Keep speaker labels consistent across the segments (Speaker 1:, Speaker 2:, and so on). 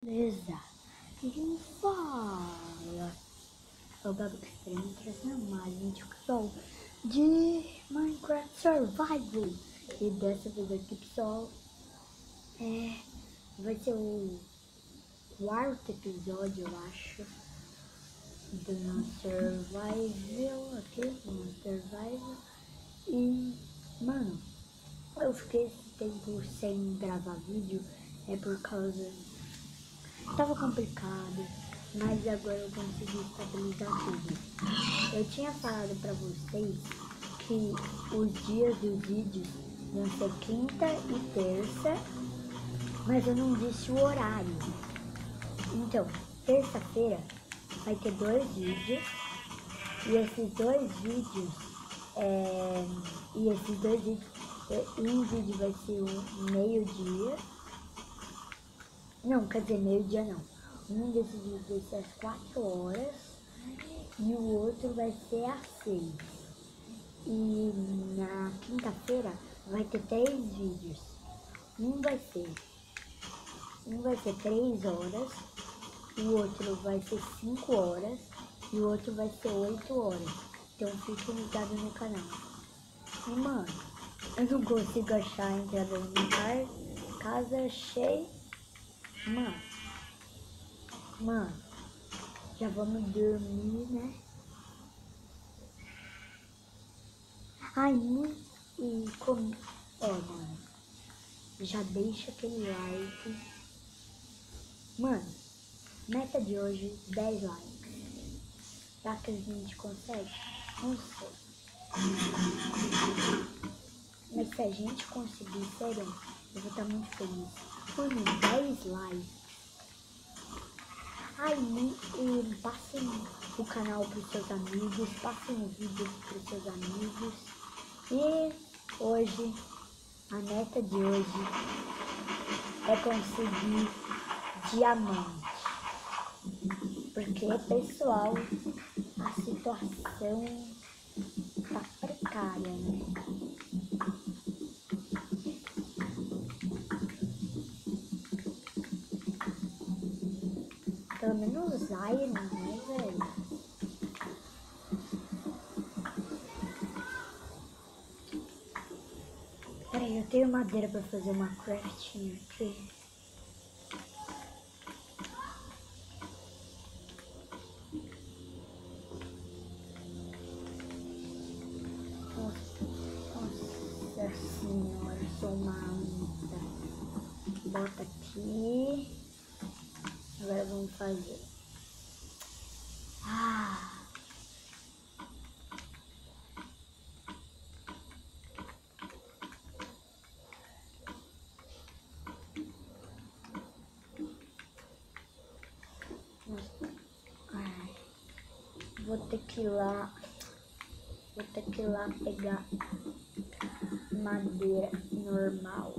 Speaker 1: Beleza. Quem fala? É o Gabi Extremo trazendo mais um tutorial de Minecraft Survival. E dessa vez aqui, pessoal, vai ser o quarto episódio, eu acho, do nosso Survival aqui, no Survival. E, mano, eu fiquei esse tempo sem gravar vídeo, é por causa... Tava complicado, mas agora eu consegui estabilizar tudo. Eu tinha falado pra vocês que os dias dos vídeos iam ser quinta e terça, mas eu não disse o horário. Então, terça-feira vai ter 2 vídeos, e esses dois vídeos, um vídeo vai ser um meio-dia. Não, quer dizer, meio-dia não. Um desses vídeos vai ser às 4 horas e o outro vai ser às 6. E na quinta-feira vai ter 3 vídeos. Um vai ser 3 horas, o outro vai ser 5 horas e o outro vai ser 8 horas. Então fique ligado no canal. E mano, eu não consigo achar a entrada do meu casa cheia. Mano, já vamos dormir, né? Ai, e como... mano, já deixa aquele like. Mano, meta de hoje, 10 likes. Será que a gente consegue? Não sei. Mas se a gente conseguir, sério, eu vou estar muito feliz. Mano, 10 likes. Aí, passem o canal para os seus amigos, passem o vídeo para os seus amigos. E hoje, a meta de hoje é conseguir diamante. Porque, pessoal, a situação tá precária, né? Pelo menos Iron, né, velho? Peraí, eu tenho madeira pra fazer uma crafting aqui. Nossa senhora, eu sou uma anta. Bota aqui. Agora vamos fazer. Vou ter que ir lá pegar madeira normal.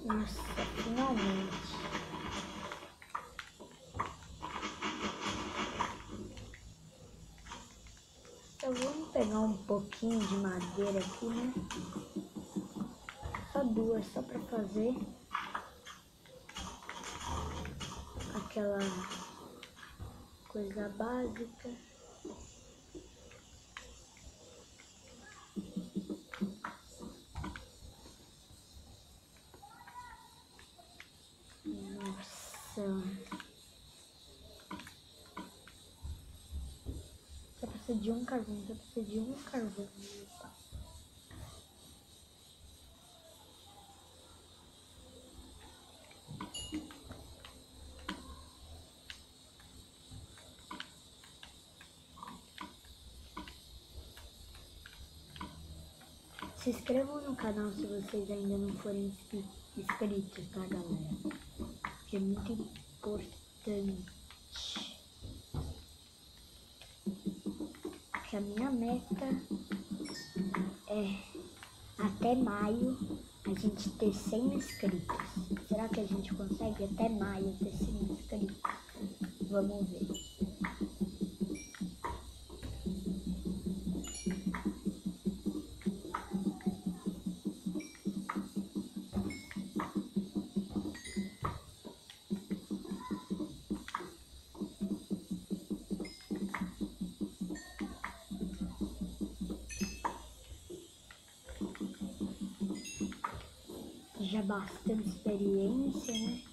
Speaker 1: Nossa, finalmente. Então vamos pegar um pouquinho de madeira aqui, né? Só 2, só pra fazer aquela coisa básica. Nossa. Só precisa de um carvão, Se inscrevam no canal se vocês ainda não forem inscritos, tá, galera? Que é muito importante. Que a minha meta é até maio a gente ter 100 inscritos. Será que a gente consegue até maio ter 100 inscritos? Vamos ver. Já bastante experiência, né?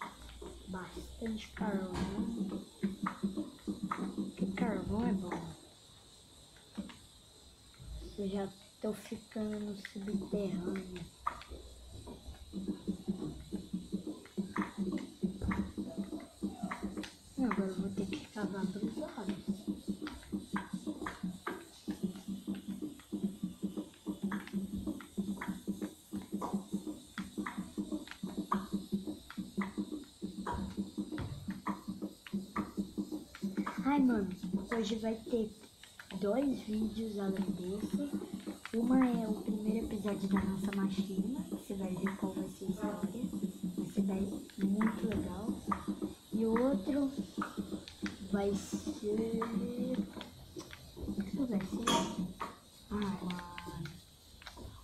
Speaker 1: Bastante carvão. Porque carvão é bom. Eu já tô ficando no subterrâneo. Agora eu vou ter que cavar pros olhos. Ai, mano, hoje vai ter 2 vídeos além desse. Uma é o primeiro episódio da nossa machina, você vai ver qual vai ser a história. Vai ser muito legal. E o outro vai ser... O que vai ser?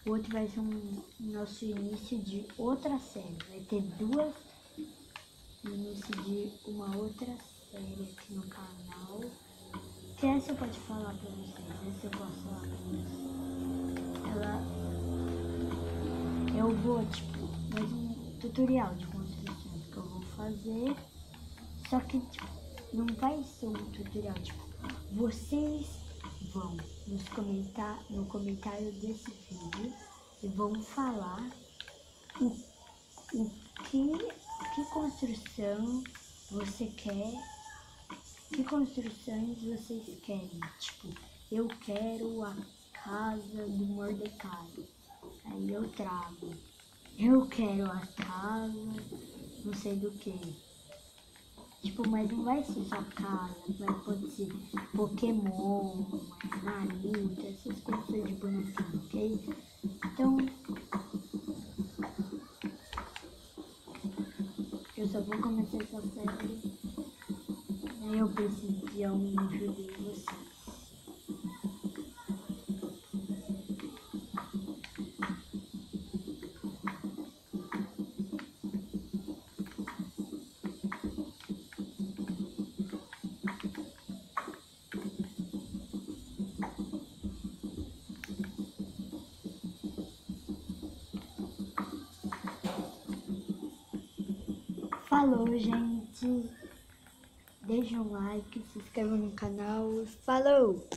Speaker 1: O outro vai ser nosso início de outra série. Vai ter 2 início de uma outra série aqui no canal. Que essa eu posso falar pra vocês. Essa eu posso falar pra vocês. Eu vou, tipo, mais um tutorial de construções que eu vou fazer. Só que, tipo, não vai ser um tutorial, tipo, vocês vão no comentário desse vídeo e vão falar que construção você quer, que construções vocês querem. Tipo, eu quero a casa do Mordecai, aí eu trago. Eu quero a casa, não sei do que. Tipo, mas não vai ser só casa, pode ser Pokémon, Naruto, essas coisas de bonequinho, ok? Então, eu só vou começar essa série, aí eu preciso de alguma ajuda de vocês. Falou, gente. Deixa um like, se inscreva no canal. Falou!